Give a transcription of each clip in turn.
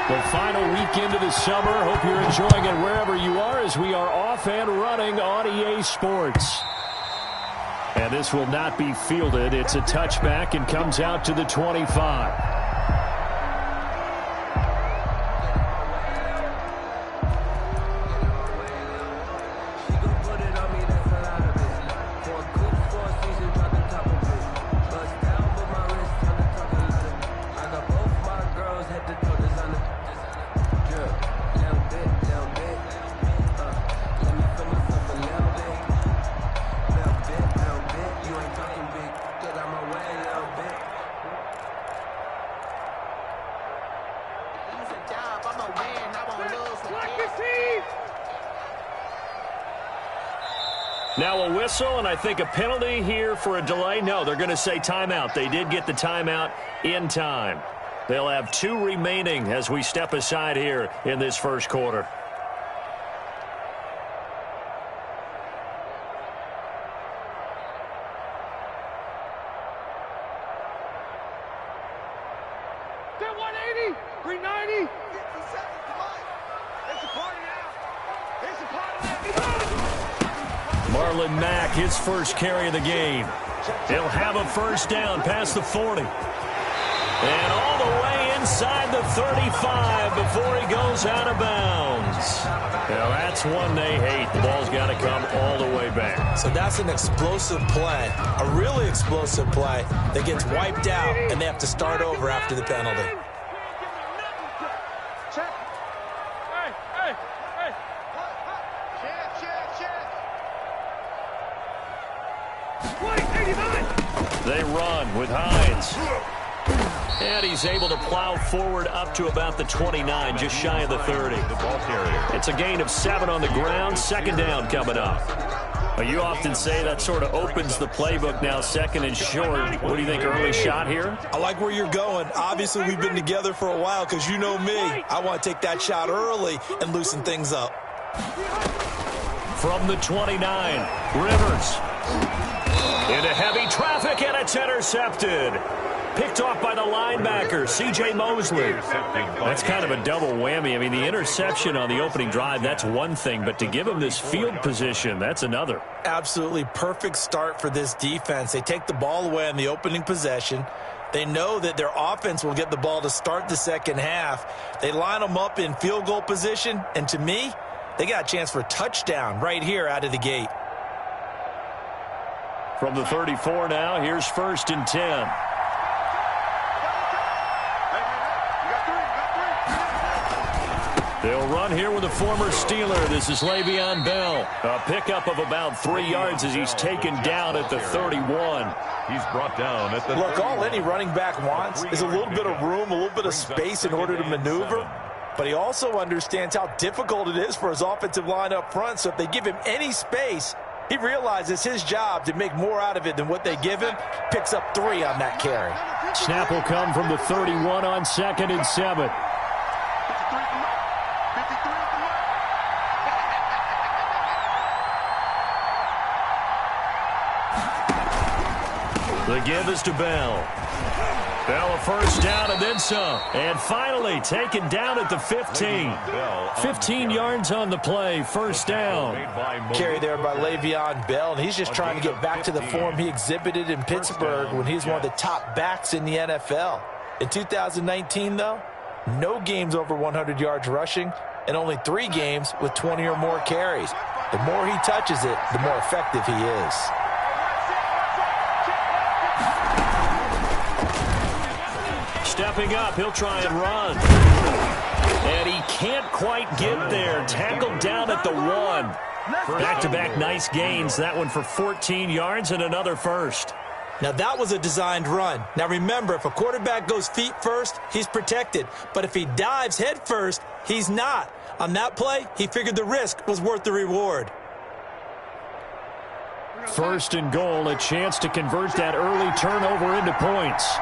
The final weekend of the summer. Hope you're enjoying it wherever you are as we are off and running on EA Sports. And this will not be fielded. It's a touchback and comes out to the 25. Now a whistle, and I think a penalty here for a delay. No, they're going to say timeout. They did get the timeout in time. They'll have 2 remaining as we step aside here in this first quarter. His first carry of the game. He'll have a first down past the 40. And all the way inside the 35 before he goes out of bounds. Now that's one they hate. The ball's got to come all the way back. So that's an explosive play, a really explosive play that gets wiped out, and they have to start over after the penalty. They run with Hines. And he's able to plow forward up to about the 29, just shy of the 30. It's a gain of 7 on the ground. Second down coming up. Well, you often say that sort of opens the playbook now, second and short. What do you think, early shot here? I like where you're going. Obviously, we've been together for a while because you know me. I want to take that shot early and loosen things up. From the 29, Rivers. Into heavy traffic, and it's intercepted. Picked off by the linebacker, C.J. Mosley. That's kind of a double whammy. I mean, the interception on the opening drive, that's one thing, but to give him this field position, that's another. Absolutely perfect start for this defense. They take the ball away on the opening possession. They know that their offense will get the ball to start the second half. They line them up in field goal position, and to me, they got a chance for a touchdown right here out of the gate. From the 34 now, here's first and 10. They'll run here with a former Steeler. This is Le'Veon Bell. A pickup of about 3 yards as he's taken down at the 31. He's brought down at the Look, 31. all any running back wants is a little bit of room, a little bit of space in order to maneuver. But he also understands how difficult it is for his offensive line up front. So if they give him any space, he realizes his job to make more out of it than what they give him. Picks up 3 on that carry. Snap will come from the 31 on 2nd and 7. The give is to Bell. Bell a first down and then some. And finally taken down at the 15. 15 yards on the play. First down. Carry there by Le'Veon Bell. And he's just trying to get back to the form he exhibited in Pittsburgh when he was one of the top backs in the NFL. In 2019, though, no games over 100 yards rushing and only 3 games with 20 or more carries. The more he touches it, the more effective he is. Stepping up, he'll try and run. And he can't quite get there. Tackled down at the 1. Back-to-back nice gains. That one for 14 yards and another first. Now, that was a designed run. Now, remember, if a quarterback goes feet first, he's protected. But if he dives head first, he's not. On that play, he figured the risk was worth the reward. First and goal, a chance to convert that early turnover into points.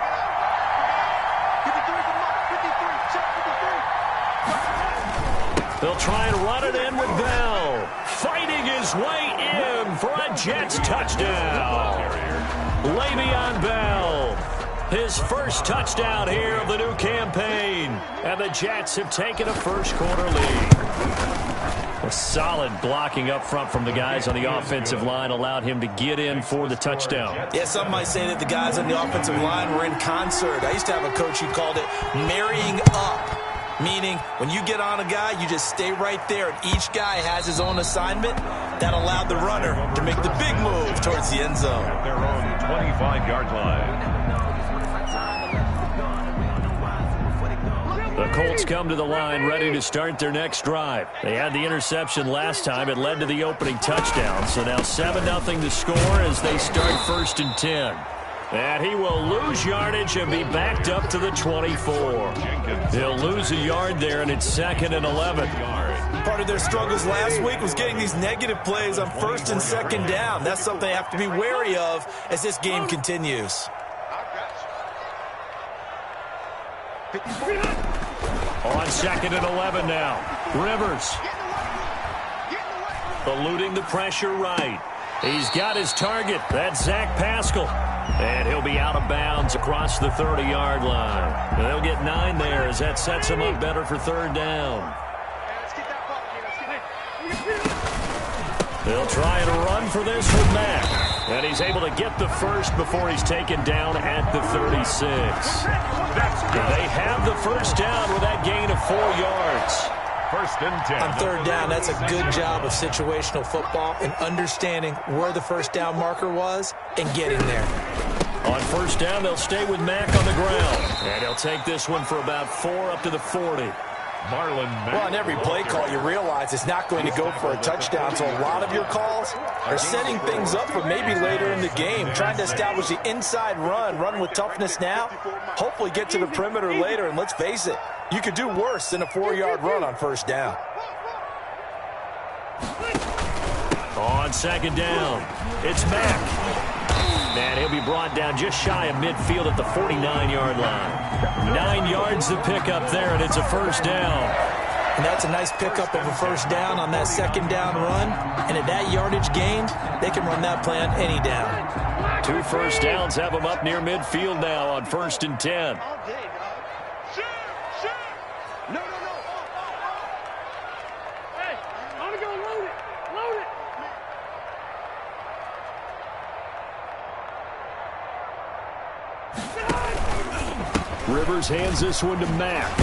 They'll try and run it in with Bell. Fighting his way in for a Jets touchdown. Le'Veon Bell. his first touchdown here of the new campaign. And the Jets have taken a first-quarter lead. A solid blocking up front from the guys on the offensive line allowed him to get in for the touchdown. Yeah, some might say that the guys on the offensive line were in concert. I used to have a coach who called it marrying up. Meaning, when you get on a guy, you just stay right there, and each guy has his own assignment. That allowed the runner to make the big move towards the end zone. At their own 25-yard line. The Colts come to the line ready to start their next drive. They had the interception last time. It led to the opening touchdown. So now 7-0 to score as they start 1st and 10. And he will lose yardage and be backed up to the 24. He'll lose a yard there, and it's 2nd and 11. Part of their struggles last week was getting these negative plays on 1st and 2nd down. That's something they have to be wary of as this game continues. On 2nd and 11 now. Rivers. Eluding the pressure right. He's got his target. That's Zach Pascal. And he'll be out of bounds across the 30-yard line. They'll get 9 there as that sets him up better for 3rd down. They'll try and run for this with Mack. And he's able to get the first before he's taken down at the 36. They have the first down with that gain of 4 yards. 1st and 10. On 3rd down, that's a good job of situational football and understanding where the first down marker was and getting there. On 1st down, they'll stay with Mack on the ground. And he'll take this one for about 4 up to the 40. Well, on every play call, you realize it's not going to go for a touchdown. So a lot of your calls are setting things up for maybe later in the game, trying to establish the inside run with toughness now, hopefully get to the perimeter later. And let's face it, you could do worse than a 4-yard run on 1st down. On 2nd down, it's Mack. And he'll be brought down just shy of midfield at the 49-yard line. 9 yards to pick up there, and it's a 1st down. And that's a nice pickup of a 1st down on that 2nd down run. And at that yardage gained, they can run that play on any down. 2 first downs have them up near midfield now on 1st and 10. Rivers hands this one to Mack.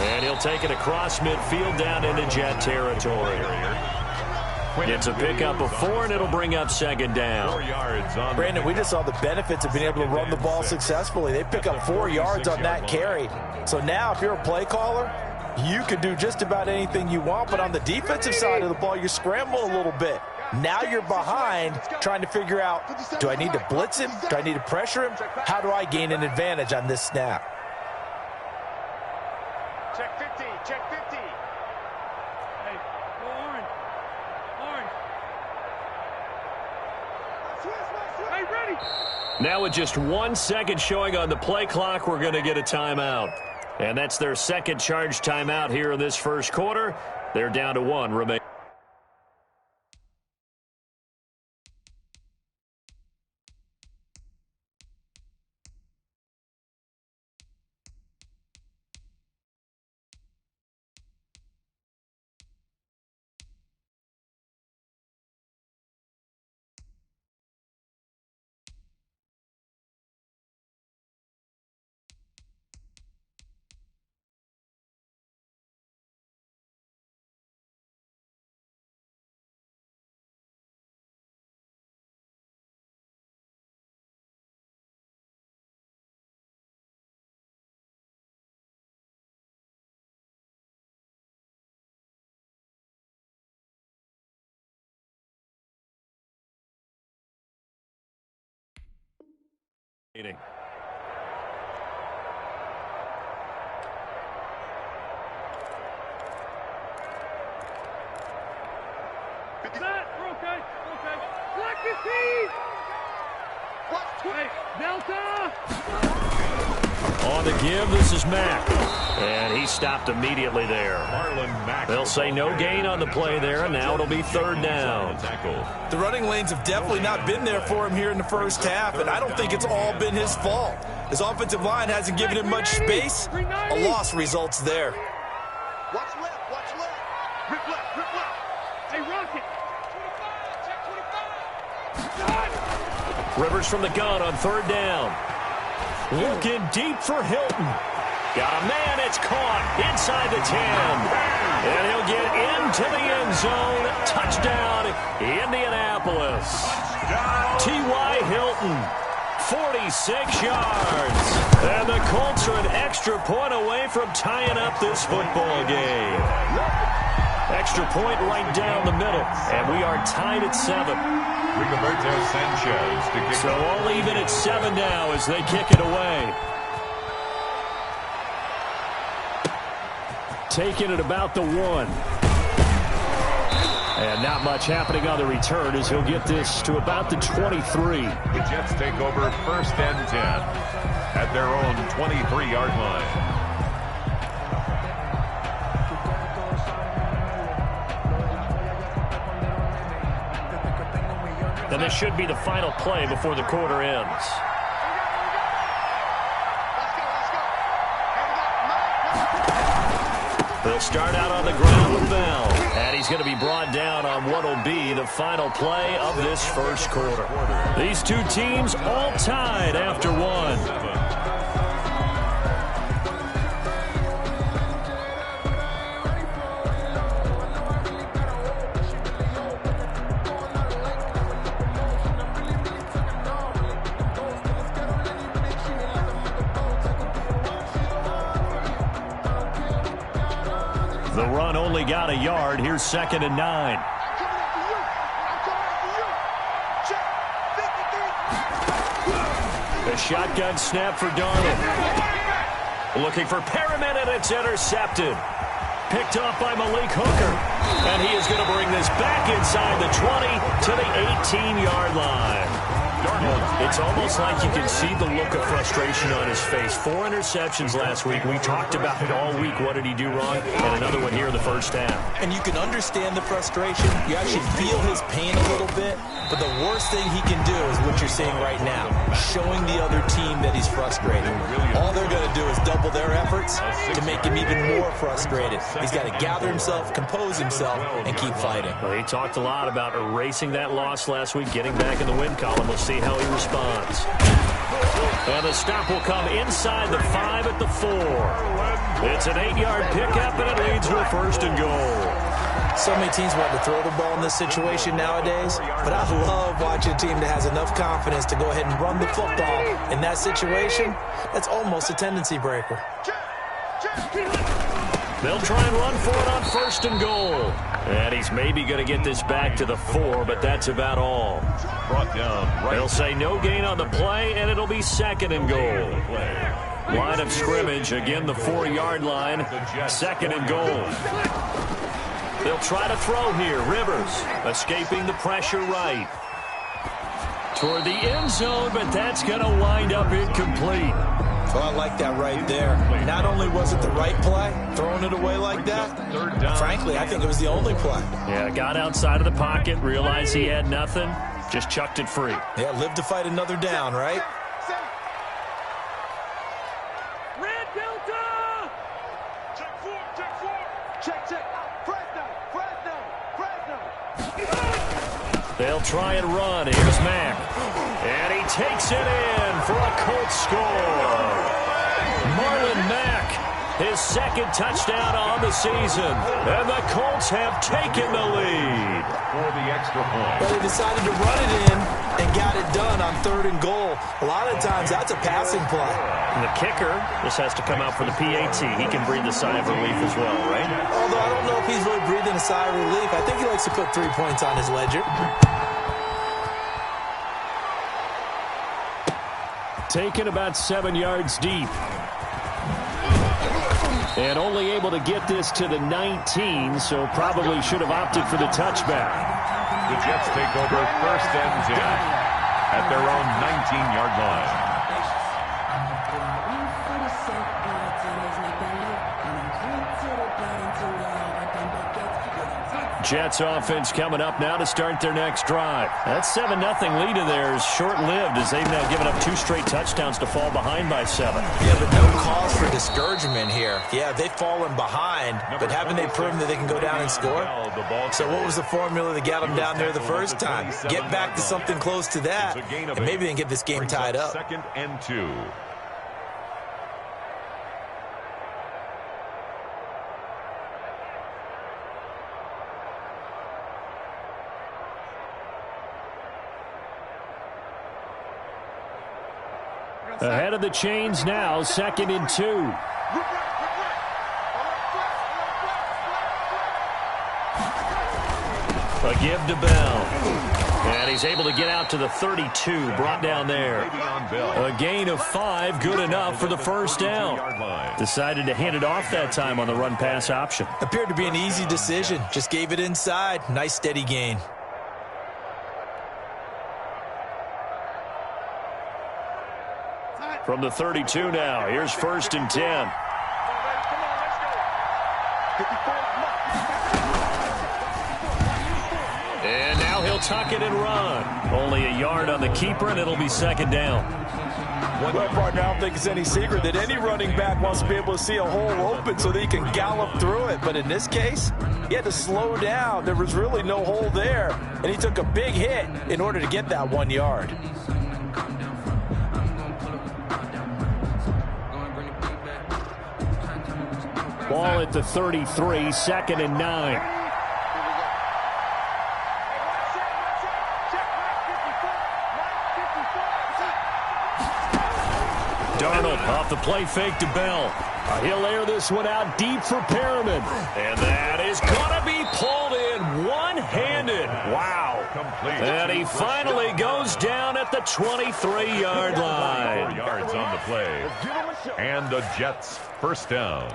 And he'll take it across midfield down into Jet territory. It's a pickup of 4, and it'll bring up 2nd down. 4 yards on Brandon, we just saw the benefits of being able to run the ball successfully. They pick up 4 yards on that carry. So now if you're a play caller, you can do just about anything you want. But on the defensive side of the ball, you scramble a little bit. Now you're behind trying to figure out, do I need to blitz him? Do I need to pressure him? How do I gain an advantage on this snap? Check 50, check 50. Hey, go orange. Orange. Hey, ready. Now with just 1 second showing on the play clock, we're going to get a timeout. And that's their second charge timeout here in this first quarter. They're down to 1 remaining. We're okay. Black 15. Hey, Delta. On the give, this is Mack. And he stopped immediately there. They'll say no gain on the play there, and now it'll be 3rd down. The running lanes have definitely not been there for him here in the first half, and I don't think it's all been his fault. His offensive line hasn't given him much space. A loss results there. Watch left, watch left. Rip left, rip left. Hey, Rocket. 25, check 25. Rivers from the gun on third down. Looking deep for Hilton. Got a man, it's caught inside the 10. And he'll get into the end zone. Touchdown, Indianapolis. T.Y. Hilton, 46 yards. And the Colts are an extra point away from tying up this football game. Extra point right down the middle. And we are tied at 7. Sanchez to kick so all even at 7 now as they kick it away. Taking it about the 1. And not much happening on the return as he'll get this to about the 23. The Jets take over 1st and 10 at their own 23-yard line. And this should be the final play before the quarter ends. They'll start out on the ground with Bell. And he's going to be brought down on what will be the final play of this first quarter. These two teams all tied after 1. The run only got a yard. Here's 2nd and 9. The shotgun snap for Darnold. Looking for Perriman, and it's intercepted. Picked off by Malik Hooker. And he is going to bring this back inside the 20 to the 18-yard line. It's almost like you can see the look of frustration on his face. 4 interceptions last week. We talked about it all week. What did he do wrong? And another one here in the first half. And you can understand the frustration. You actually feel his pain a little bit. But the worst thing he can do is what you're seeing right now, showing the other team that he's frustrated. All they're going to do is double their efforts to make him even more frustrated. He's got to gather himself, compose himself, and keep fighting. Well, he talked a lot about erasing that loss last week, getting back in the win column. We'll see how he responds. And the stop will come inside the 5 at the 4. It's an 8-yard pickup, and it leads to a 1st and goal. So many teams want to throw the ball in this situation nowadays, but I love watching a team that has enough confidence to go ahead and run the football. In that situation, that's almost a tendency breaker. They'll try and run for it on 1st and goal. And he's maybe going to get this back to the 4, but that's about all. Brought down. They'll say no gain on the play, and it'll be 2nd and goal. Line of scrimmage, again the 4-yard line. 2nd and goal. They'll try to throw here. Rivers escaping the pressure right. Toward the end zone, but that's going to wind up incomplete. So I like that right there. Not only was it the right play, throwing it away like that, frankly, I think it was the only play. Yeah, got outside of the pocket, realized he had nothing, just chucked it free. Yeah, live to fight another down, right? Red Delta! Check 4, check 4. Check, check. They'll try and run. Here's Mack. And he takes it in for a Colts score. Marlon Mack, his 2nd touchdown on the season. And the Colts have taken the lead. For the extra point. But he decided to run it in and got it done on 3rd and goal. A lot of times that's a passing play. And the kicker, this has to come out for the PAT. He can breathe a sigh of relief as well, right? Although I don't know if he's really breathing a sigh of relief. I think he likes to put 3 points on his ledger. Taken about 7 yards deep. And only able to get this to the 19, so probably should have opted for the touchback. The Jets take over 1st and 10 at their own 19-yard line. Jets offense coming up now to start their next drive. That 7-0 lead of theirs short-lived as they've now given up 2 straight touchdowns to fall behind by 7. Yeah, but no cause for discouragement here. Yeah, they've fallen behind, but haven't they proven that they can go down and score? So what was the formula that got them down there the first time? Get back to something close to that, and maybe they can get this game tied up. 2nd and 2. Ahead of the chains now, 2nd and 2. A give to Bell. And he's able to get out to the 32, brought down there. A gain of 5, good enough for the first down. Decided to hand it off that time on the run-pass option. Appeared to be an easy decision. Just gave it inside. Nice steady gain. From the 32 now, here's 1st and 10. And now he'll tuck it and run. Only a yard on the keeper, and it'll be 2nd down. Well, partner, I don't think it's any secret that any running back wants to be able to see a hole open so that he can gallop through it. But in this case, he had to slow down. There was really no hole there, and he took a big hit in order to get that 1 yard. Ball at the 33, 2nd and 9. Darnold off the play fake to Bell. He'll air this one out deep for Perriman. And that is going to be pulled in one-handed. Wow. And he finally goes down at the 23-yard line. 4 yards on the play. And the Jets first down.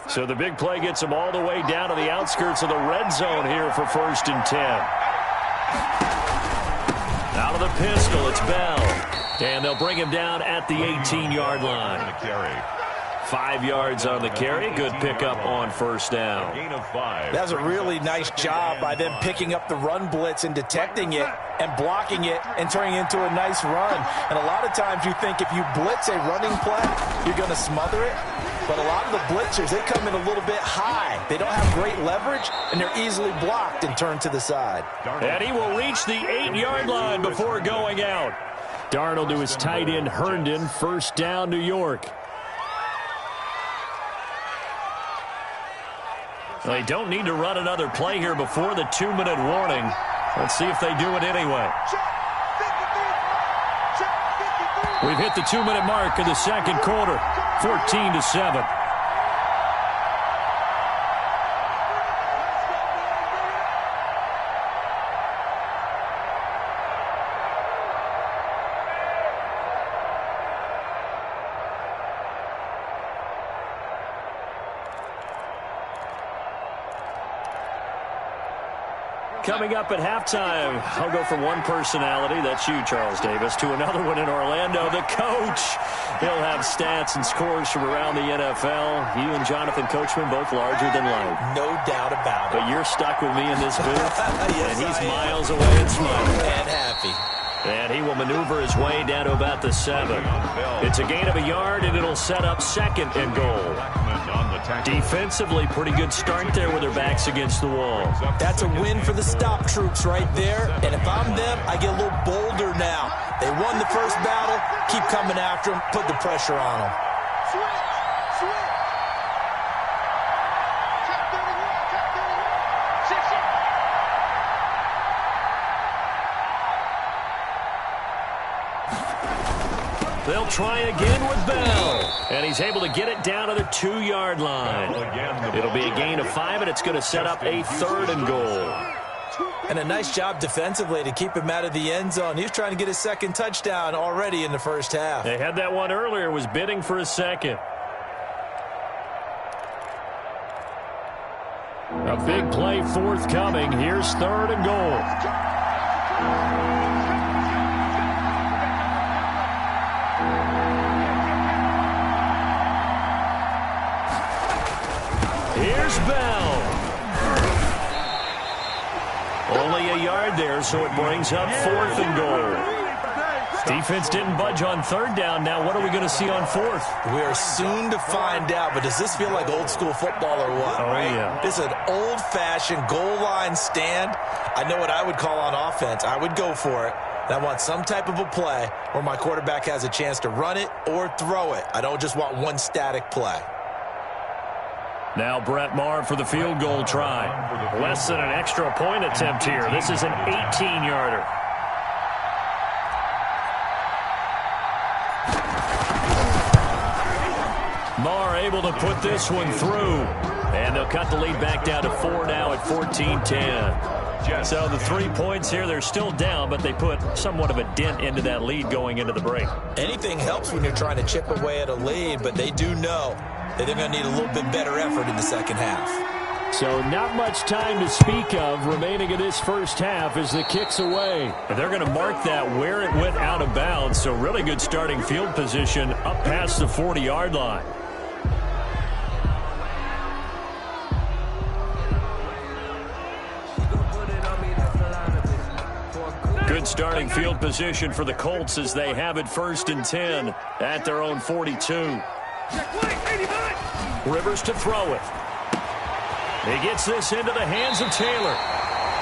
So the big play gets him all the way down to the outskirts of the red zone here for 1st and 10. Out of the pistol, it's Bell. And they'll bring him down at the 18-yard line. 5 yards on the carry. Good pickup on 1st down. Gain of 5. That was a really nice job by them picking up the run blitz and detecting it and blocking it and turning it into a nice run. And a lot of times you think if you blitz a running play, you're going to smother it. But a lot of the blitzers, they come in a little bit high. They don't have great leverage, and they're easily blocked and turned to the side. And he will reach the 8-yard line before going out. Darnold to his tight end, Herndon. 1st down, New York. They don't need to run another play here before the 2-minute warning. Let's see if they do it anyway. We've hit the 2-minute mark of the 2nd quarter. 14-7. Coming up at halftime, I'll go from one personality, that's you, Charles Davis, to another one in Orlando, the coach. He'll have stats and scores from around the NFL. You and Jonathan Coachman both larger than life. No doubt about it. But you're stuck with me in this booth, yes, and he's miles away and smiling. And happy. And he will maneuver his way down to about the 7. It's a gain of a yard, and it'll set up 2nd and goal. Defensively, pretty good start there with their backs against the wall. That's a win for the stop troops right there. And if I'm them, I get a little bolder now. They won the first battle. Keep coming after them. Put the pressure on them. They'll try again with Bell. And he's able to get it down to the 2-yard line. It'll be a gain of 5, and it's going to set up a 3rd and goal. And a nice job defensively to keep him out of the end zone. He was trying to get his second touchdown already in the first half. They had that one earlier, was bidding for a second. A big play forthcoming. Here's 3rd and goal. Here's Bell. Only a yard there, so it brings up 4th and goal. Defense didn't budge on 3rd down. Now what are we going to see on 4th? We are soon to find out, but does this feel like old school football or what? Oh, yeah. This is an old-fashioned goal line stand. I know what I would call on offense. I would go for it. And I want some type of a play where my quarterback has a chance to run it or throw it. I don't just want one static play. Now Brett Maher for the field goal try. Less than an extra point attempt here. This is an 18-yarder. Maher able to put this one through. And they'll cut the lead back down to 4 now at 14-10. So the 3 points here, they're still down, but they put somewhat of a dent into that lead going into the break. Anything helps when you're trying to chip away at a lead, but they do know that they're going to need a little bit better effort in the second half. So not much time to speak of remaining in this first half as the kick's away. And they're going to mark that where it went out of bounds, so really good starting field position up past the 40-yard line. Good starting field position for the Colts as they have it 1st and 10 at their own 42. Rivers to throw it. He gets this into the hands of Taylor.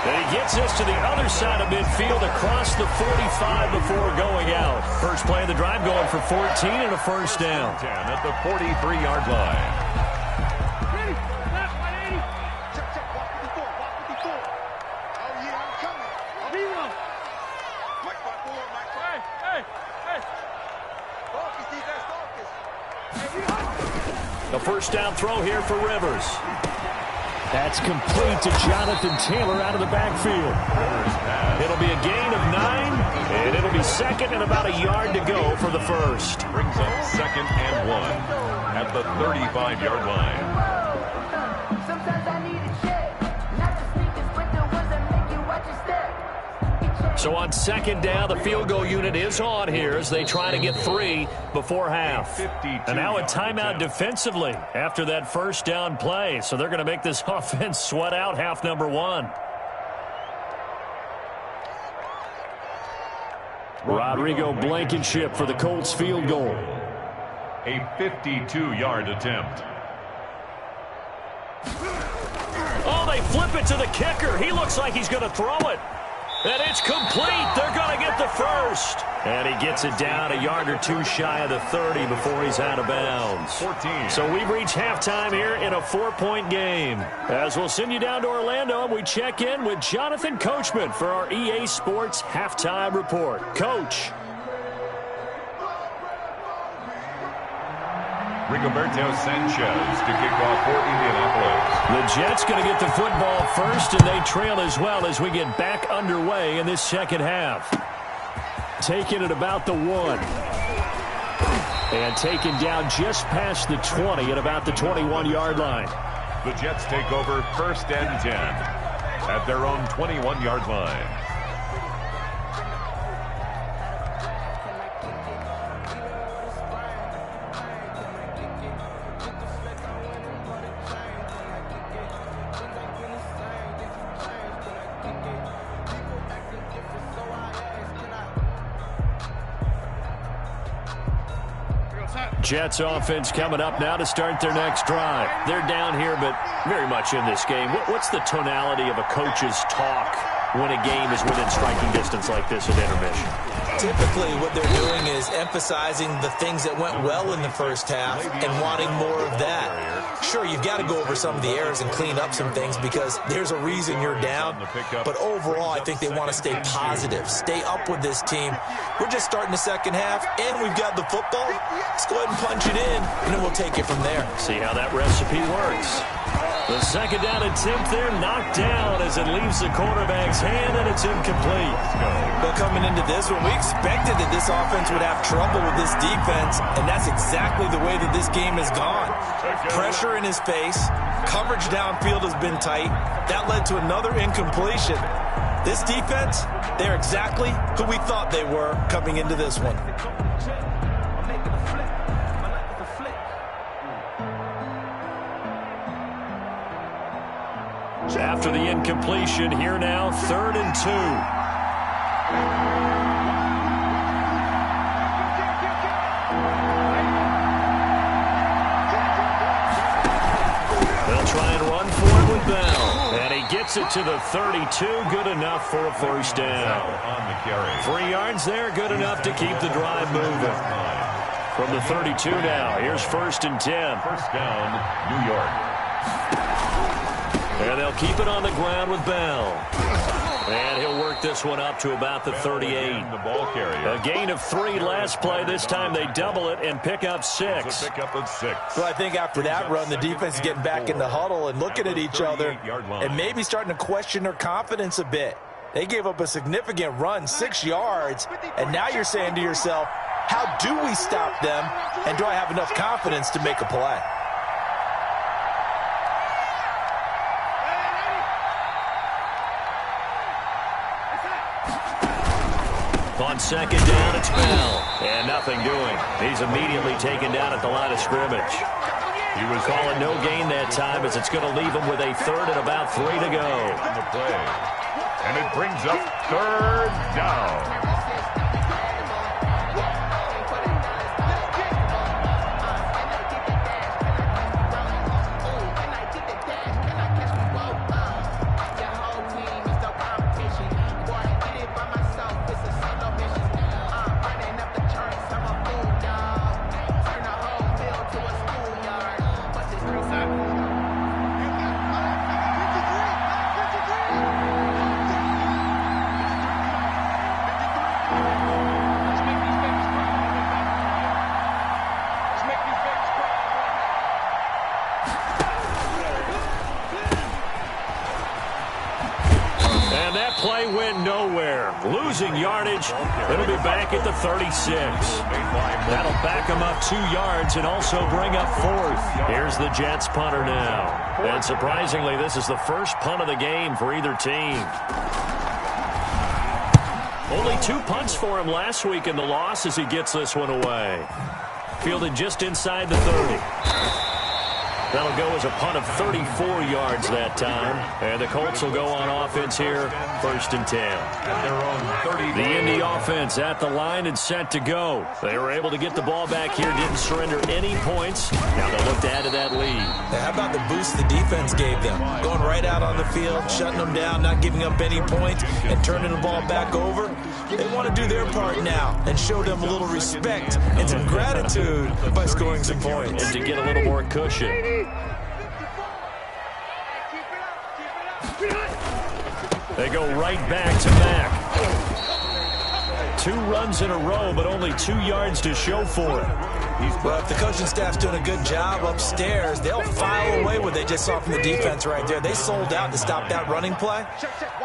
And he gets this to the other side of midfield across the 45 before going out. First play of the drive going for 14 and a first down. 10 at the 43-yard line. A first down throw here for Rivers. That's complete to Jonathan Taylor out of the backfield. It'll be a gain of 9, and it'll be 2nd and about a yard to go for the first. Brings up 2nd and 1 at the 35-yard line. So on 2nd down, the field goal unit is on here as they try to get 3 before half. And now a timeout defensively after that first down play. So they're going to make this offense sweat out half number 1. Rodrigo Blankenship for the Colts field goal. A 52-yard attempt. Oh, they flip it to the kicker. He looks like he's going to throw it. And it's complete. They're going to get the first. And he gets it down a yard or 2 shy of the 30 before he's out of bounds. 14. So we've reached halftime here in a 4-point game. As we'll send you down to Orlando, we check in with Jonathan Coachman for our EA Sports Halftime Report. Coach. Rigoberto Sanchez to kick off for Indianapolis. The Jets going to get the football first, and they trail as well as we get back underway in this second half. Taking it about the 1. And taken down just past the 20 at about the 21-yard line. The Jets take over 1st and 10 at their own 21-yard line. Jets offense coming up now to start their next drive. They're down here, but very much in this game. What's the tonality of a coach's talk when a game is within striking distance like this at intermission? Typically, what they're doing is emphasizing the things that went well in the first half and wanting more of that. Sure, you've got to go over some of the errors and clean up some things because there's a reason you're down. But overall, I think they want to stay positive, stay up with this team. We're just starting the second half, and we've got the football. Let's go ahead and punch it in, and then we'll take it from there. See how that recipe works. The second down attempt there knocked down as it leaves the quarterback's hand, and it's incomplete. But coming into this one, we expected that this offense would have trouble with this defense, and that's exactly the way that this game has gone. Pressure in his face, coverage downfield has been tight. That led to another incompletion. This defense, they're exactly who we thought they were coming into this one. After the incompletion, here now, 3rd and 2. They'll try and run for it with Bell. And he gets it to the 32. Good enough for a first down. 3 yards there, good enough to keep the drive moving. From the 32 now, here's 1st and 10. First down, New York. And they'll keep it on the ground with Bell. And he'll work this one up to about the 38. A gain of 3 last play. This time they double it and pick up 6. Well, I think after that run, the defense is getting back in the huddle and looking at each other and maybe starting to question their confidence a bit. They gave up a significant run, 6 yards, and now you're saying to yourself, how do we stop them, and do I have enough confidence to make a play? On second down, it's Bell. And nothing doing. He's immediately taken down at the line of scrimmage. He was calling no gain that time as it's going to leave him with a 3rd and about 3 to go. And it brings up 3rd down. Play went nowhere. Losing yardage. It'll be back at the 36. That'll back them up 2 yards and also bring up 4th. Here's the Jets punter now. And surprisingly, this is the first punt of the game for either team. Only 2 punts for him last week in the loss as he gets this one away. Fielded just inside the 30. That'll go as a punt of 34 yards that time. And the Colts will go on offense here, 1st and 10. The Indy offense at the line and set to go. They were able to get the ball back here, didn't surrender any points. Now they'll look to add to that lead. How about the boost the defense gave them? Going right out on the field, shutting them down, not giving up any points, and turning the ball back over. They want to do their part now and show them a little respect and some gratitude by scoring some points. And to get a little more cushion. They go right back to Mack. 2 runs in a row, but only 2 yards to show for it. Well, if the coaching staff's doing a good job upstairs, they'll file away what they just saw from the defense right there. They sold out to stop that running play.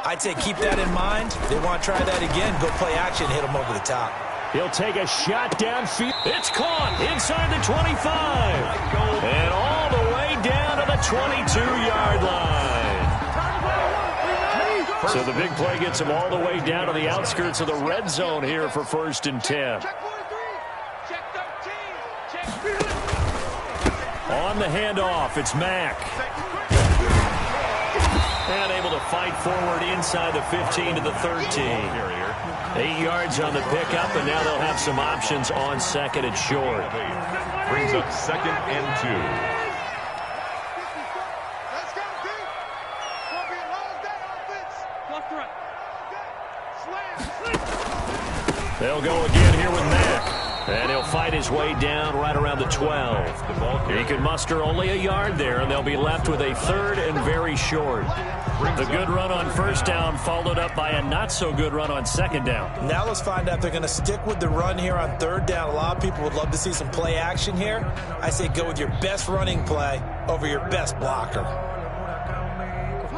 I'd say keep that in mind. They want to try that again. Go play action, hit them over the top. He'll take a shot downfield. It's caught inside the 25. And all the way down to the 22-yard line. So the big play gets him all the way down to the outskirts of the red zone here for 1st and 10. On the handoff, it's Mack. And able to fight forward inside the 15 to the 13. 8 yards on the pickup, and now they'll have some options on 2nd and short. Brings up 2nd and 2. They'll go again here with Mack. And he'll fight his way down right around the 12. He can muster only a yard there, and they'll be left with a 3rd and very short. The good run on 1st down followed up by a not-so-good run on 2nd down. Now let's find out if they're going to stick with the run here on 3rd down. A lot of people would love to see some play action here. I say go with your best running play over your best blocker.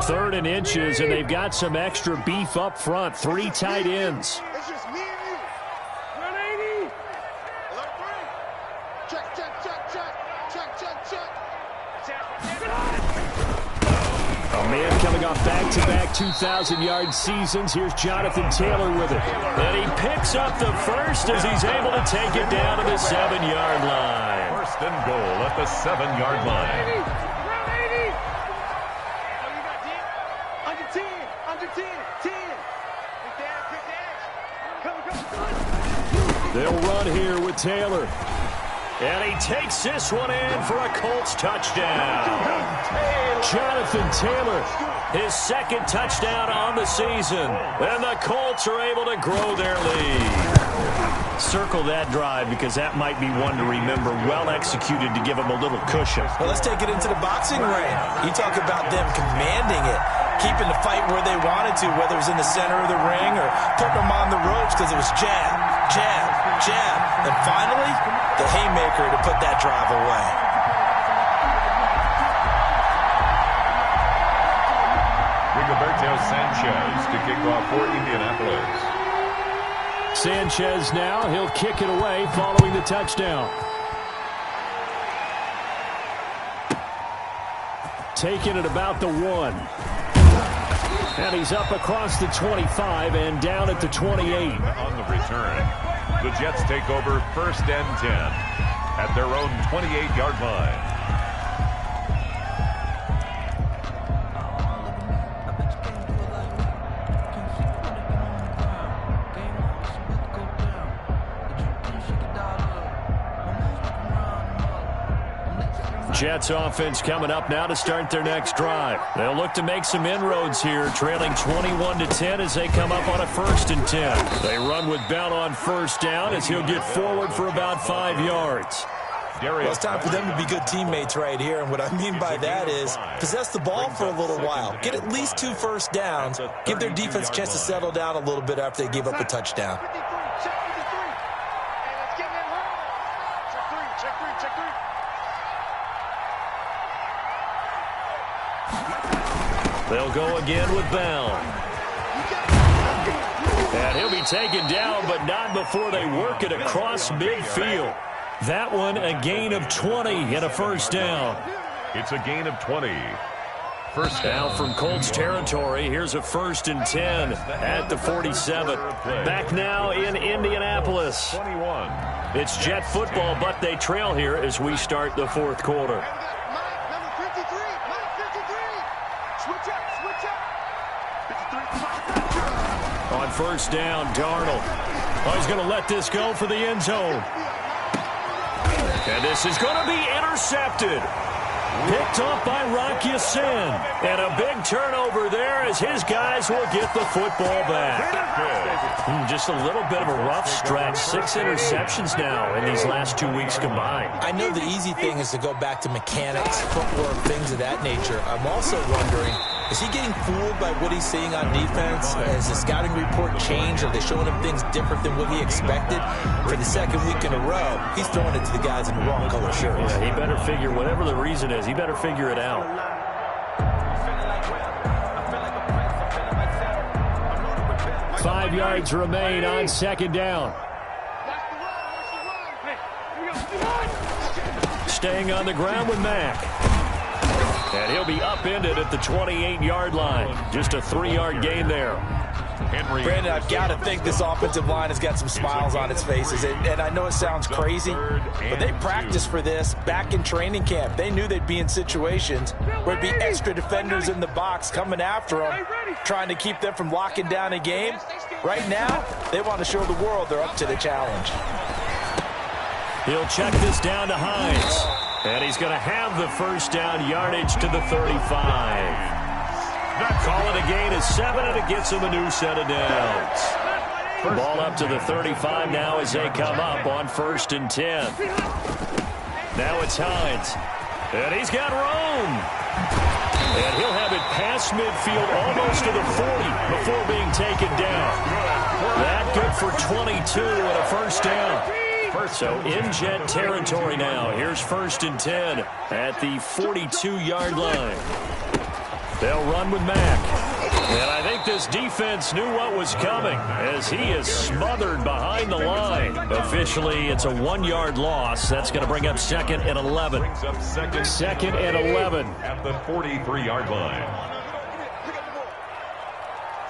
3rd and inches, and they've got some extra beef up front. 3 tight ends. It's just me and you. 180. Alert 3. Check, check, check, check. Check, check, check. A man coming off back-to-back 2,000-yard seasons. Here's Jonathan Taylor with it. And he picks up the first as he's able to take it down to the 7-yard line. 1st and goal at the 7-yard line. They'll run here with Taylor. And he takes this one in for a Colts touchdown. Jonathan Taylor, his 2nd touchdown on the season. And the Colts are able to grow their lead. Circle that drive because that might be one to remember. Well executed to give them a little cushion. Well, let's take it into the boxing ring. You talk about them commanding it, keeping the fight where they wanted to, whether it was in the center of the ring or putting them on the ropes because it was jab, jab, jab. And finally, the haymaker to put that drive away. Rigoberto Sanchez to kick off for Indianapolis. Sanchez now, he'll kick it away following the touchdown. Taking it about the 1. And he's up across the 25 and down at the 28. On the return, the Jets take over 1st and 10 at their own 28-yard line. Jets offense coming up now to start their next drive. They'll look to make some inroads here, trailing 21-10 as they come up on a 1st and 10. They run with Bell on 1st down as he'll get forward for about 5 yards. Well, it's time for them to be good teammates right here, and what I mean by that is possess the ball for a little while. Get at least 2 first downs. Give their defense a chance to settle down a little bit after they give up a touchdown. They'll go again with Bell. And he'll be taken down, but not before they work it across midfield. That one, a gain of 20 and a 1st down. It's a gain of 20. 1st down from Colts territory. Here's a 1st and 10 at the 47. Back now in Indianapolis. 21. It's Jet football, but they trail here as we start the 4th quarter. On 1st down, Darnold. Oh, he's going to let this go for the end zone. And this is going to be intercepted. Picked off by Rocky Sin. And a big turnover there as his guys will get the football back. Just a little bit of a rough stretch. 6 interceptions now in these last 2 weeks combined. I know the easy thing is to go back to mechanics, footwork, things of that nature. I'm also wondering, is he getting fooled by what he's seeing on defense? Has the scouting report changed? Are they showing him things different than what he expected? For the 2nd week in a row, he's throwing it to the guys in the wrong color shirts. Yeah, he better figure, whatever the reason is, he better figure it out. 5 yards remain on 2nd down. Staying on the ground with Mack. And he'll be upended at the 28-yard line. Just a 3-yard gain there. Brandon, I've got to think this offensive line has got some smiles on its faces. And I know it sounds crazy, but they practiced for this back in training camp. They knew they'd be in situations where it'd be extra defenders in the box coming after them, trying to keep them from locking down a game. Right now, they want to show the world they're up to the challenge. He'll check this down to Hines. And he's going to have the 1st down yardage to the 35. Call it a gain of 7, and it gets him a new set of downs. Ball up to the 35 now as they come up on 1st and 10. Now it's Hines. And he's got room. And he'll have it past midfield almost to the 40 before being taken down. That good for 22 and a 1st down. So in Jet territory now. Here's 1st and 10 at the 42-yard line. They'll run with Mack. And I think this defense knew what was coming as he is smothered behind the line. Officially, it's a 1-yard loss. That's going to bring up 2nd and 11. 2nd and 11. At the 43-yard line.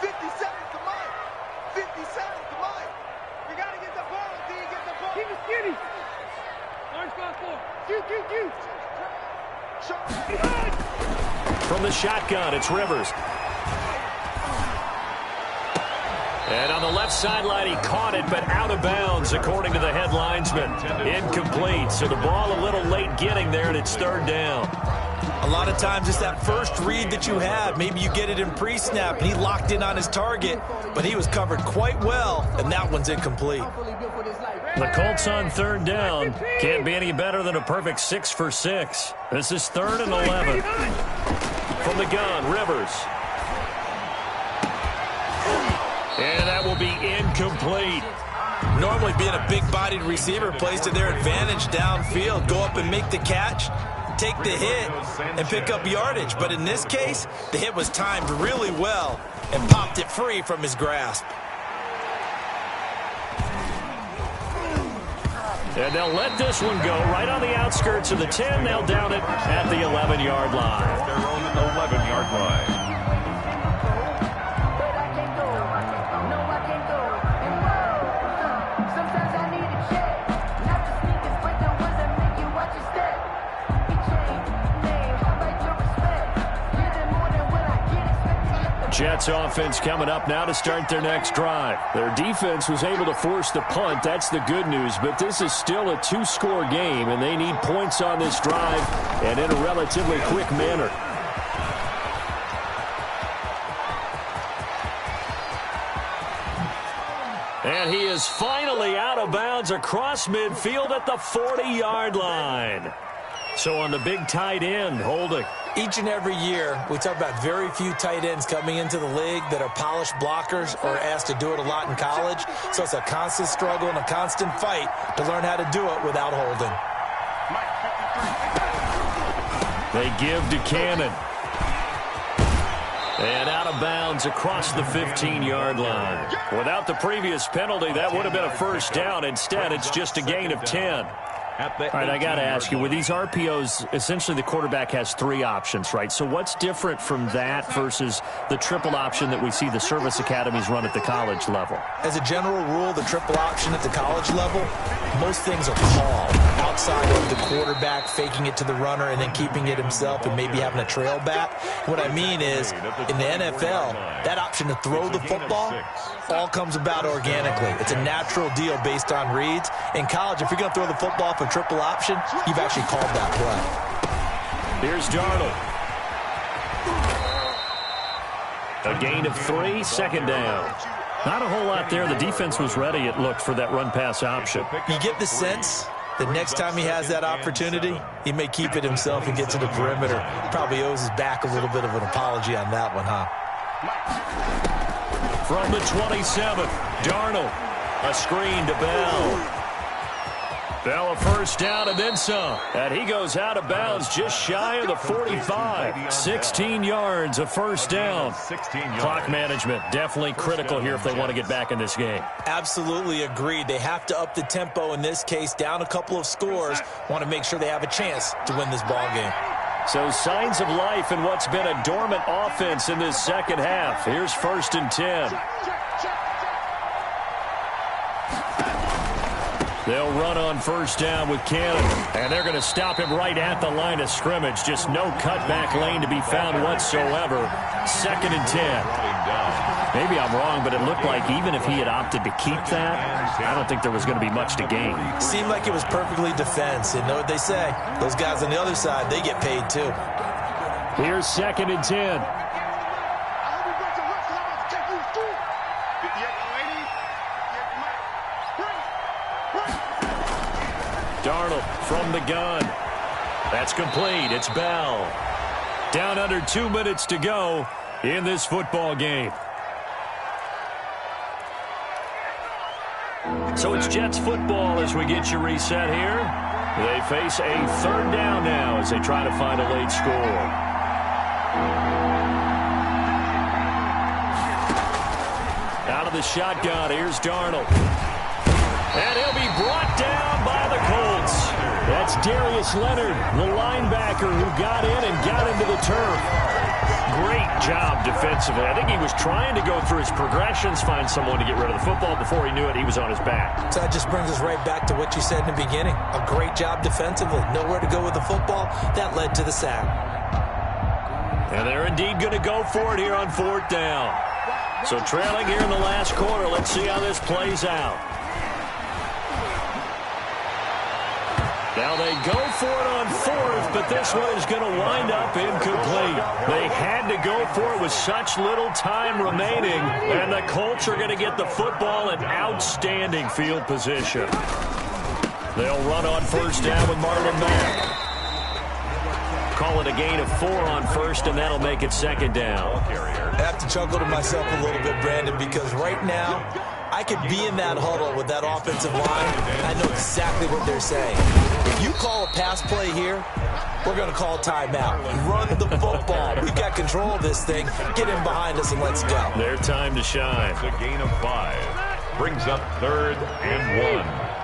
50 seconds to mine. 50 seconds to mine. You got to get the ball. Do you get the ball? Keep it skinny. Orange got 4. From the shotgun, it's Rivers. And on the left sideline, he caught it, but out of bounds, according to the head linesman. Incomplete, so the ball a little late getting there, and it's 3rd down. A lot of times it's that first read that you have. Maybe you get it in pre-snap, and he locked in on his target, but he was covered quite well, and that one's incomplete. The Colts on 3rd down. Can't be any better than a perfect 6 for 6. This is 3rd and 11. From the gun, Rivers. And that will be incomplete. Normally being a big-bodied receiver plays to their advantage downfield. Go up and make the catch, take the hit, and pick up yardage. But in this case, the hit was timed really well and popped it free from his grasp. And they'll let this one go right on the outskirts of the 10. They'll down it at the 11-yard line. Their own 11-yard line. Jets offense coming up now to start their next drive. Their defense was able to force the punt. That's the good news. But this is still a 2-score game, and they need points on this drive and in a relatively quick manner. And he is finally out of bounds across midfield at the 40-yard line. So on the big tight end, holding. Each and every year, we talk about very few tight ends coming into the league that are polished blockers or asked to do it a lot in college. So it's a constant struggle and a constant fight to learn how to do it without holding. They give to Cannon. And out of bounds across the 15-yard line. Without the previous penalty, that would have been a 1st down. Instead, it's just a gain of 10. All right, I got to ask you, with these RPOs, essentially the quarterback has 3 options, right? So what's different from that versus the triple option that we see the service academies run at the college level? As a general rule, the triple option at the college level, most things are called outside of the quarterback faking it to the runner and then keeping it himself and maybe having a trail back. What I mean is, in the NFL, that option to throw the football all comes about organically. It's a natural deal based on reads. In college, if you're going to throw the football for triple option, you've actually called that play. Here's Darnold. A gain of 3, 2nd down. Not a whole lot there. The defense was ready, it looked, for that run-pass option. You get the sense that next time he has that opportunity, he may keep it himself and get to the perimeter. Probably owes his back a little bit of an apology on that one, huh? From the 27th, Darnold. A screen to Bell. Bell a 1st down and then some. And he goes out of bounds just shy of the 45. 16 yards, a 1st down. Clock management definitely critical here if they want to get back in this game. Absolutely agreed. They have to up the tempo in this case, down a couple of scores. Want to make sure they have a chance to win this ball game. So signs of life in what's been a dormant offense in this 2nd half. Here's 1st and 10. They'll run on 1st down with Cannon, and they're going to stop him right at the line of scrimmage. Just no cutback lane to be found whatsoever. 2nd and 10. Maybe I'm wrong, but it looked like even if he had opted to keep that, I don't think there was going to be much to gain. Seemed like it was perfectly defense. And know what they say? Those guys on the other side, they get paid too. Here's 2nd and 10. Darnold from the gun. That's complete. It's Bell. Down under 2 minutes to go in this football game. So it's Jets football as we get you reset here. They face a 3rd down now as they try to find a late score. out of the shotgun. Here's Darnold. And he'll be brought down by the Colts. That's Darius Leonard, the linebacker who got in and got into the turf. Great job defensively. I think he was trying to go through his progressions, find someone to get rid of the football. Before he knew it, he was on his back. So that just brings us right back to what you said in the beginning. A great job defensively. Nowhere to go with the football. That led to the sack. And they're indeed going to go for it here on 4th down. So trailing here in the last quarter. Let's see how this plays out. Now they go for it on 4th, but this one is going to wind up incomplete. They had to go for it with such little time remaining, and the Colts are going to get the football in outstanding field position. They'll run on 1st down with Marlon Mack. Call it a gain of 4 on 1st, and that'll make it 2nd down. I have to chuckle to myself a little bit, Brandon, because right now I could be in that huddle with that offensive line. I know exactly what they're saying. If you call a pass play here, we're going to call timeout. Run the football. We've got control of this thing. Get in behind us and let's go. Their time to shine. It's a gain of 5. Brings up 3rd and 1.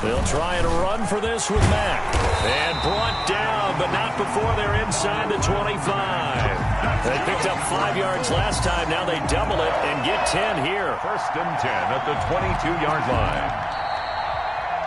They'll try and run for this with Mack. And brought down, but not before they're inside the 25. They picked up 5 yards last time. Now they double it and get 10 here. 1st and 10 at the 22-yard line.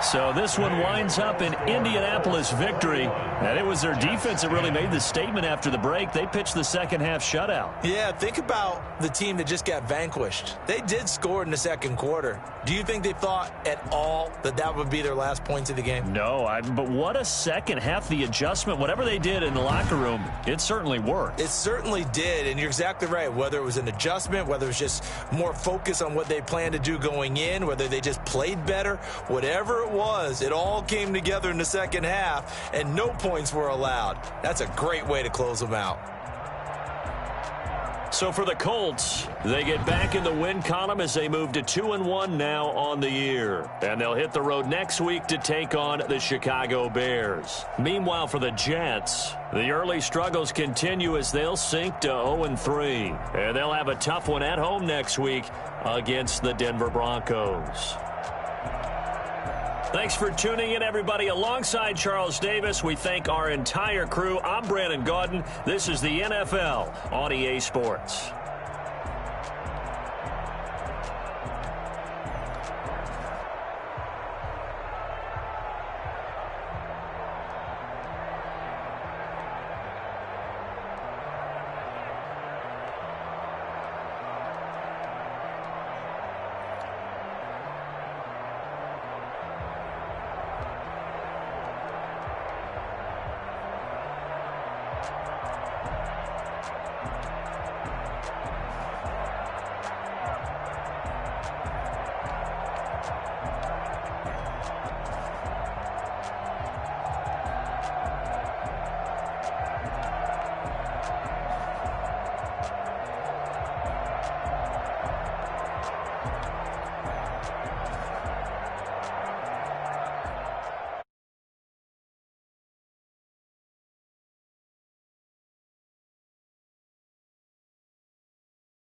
So this one winds up an Indianapolis victory. And it was their defense that really made the statement after the break. They pitched the second half shutout. Yeah, think about the team that just got vanquished. They did score in the second quarter. Do you think they thought at all that that would be their last points of the game? No, but what a second half. The adjustment, whatever they did in the locker room, it certainly worked. It certainly did, and you're exactly right. Whether it was an adjustment, whether it was just more focus on what they planned to do going in, whether they just played better, whatever it was, it all came together in the second half, and no points were allowed. That's a great way to close them out. So for the Colts, they get back in the win column as they move to 2-1 now on the year. And they'll hit the road next week to take on the Chicago Bears. Meanwhile, for the Jets, the early struggles continue as they'll sink to 0-3. And they'll have a tough one at home next week against the Denver Broncos. Thanks for tuning in, everybody. Alongside Charles Davis, we thank our entire crew. I'm Brandon Gaudin. This is the NFL on EA Sports.